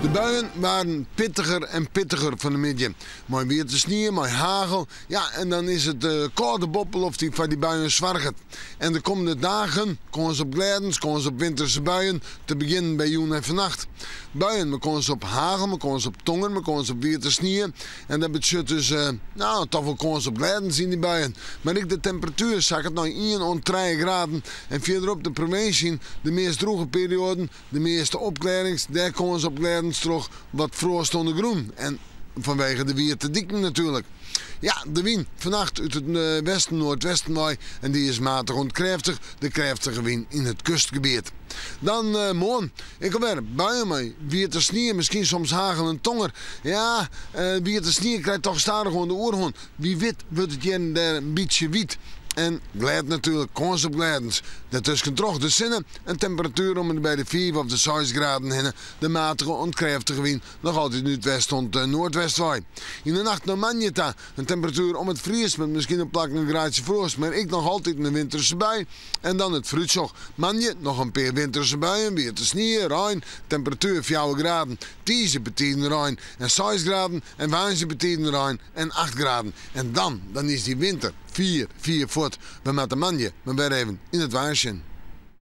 De buien waren pittiger en pittiger van de midden. Mooi weer te sneeuw, mooi hagel. Ja, en dan is het koude boppel of die van die buien zwarget. En de komende dagen komen ze op glijdens, komen ze op winterse buien. Te beginnen bij joen en vannacht. Buien, maar komen ze op hagel, maar komen ze op tongen, maar komen ze op weer te sneeuw. En dat betekent dus, toch wel komen ze op glijdens in die buien. Maar ik de temperatuur zag het nou 1 of 3 graden. En verderop de provincie, de meest droge perioden, de meeste opklaringen, daar komen ze op glijdens terug wat frost onder groen. En vanwege de weer te dikte natuurlijk. Ja, de wind vannacht uit het westen, noordwesten waai. En die is matig ontkrachtig. De krachtige wind in het kustgebied. Dan morgen. Ik wil weer buien mee. Weer te sneeuw, misschien soms hagel en tonger. Ja, weer te sneeuw krijgt toch stadig gewoon de oorhond. Wie weet wordt het hier en daar een beetje wit. En glijd natuurlijk, kans op glijdens. Daartussen toch de zinnen. Een temperatuur om bij de 4 of de 6 graden heen. De matige ontkrachtige wind nog altijd nu het west tot noordwest waai. In de nacht naar Manjeta. Een temperatuur om het vries met misschien een plak een graadje frost. Maar ik nog altijd een winterse bui. En dan het fruitsog. Manje, nog een paar winterse buien. Weer te sneeuw, rein. Temperatuur 4 graden. 10 betiden rein. En 6 graden. En 5 betiden rein. En 8 graden. En dan is die winter. 4 voet. We met de manje, maar weer even in het waarsje.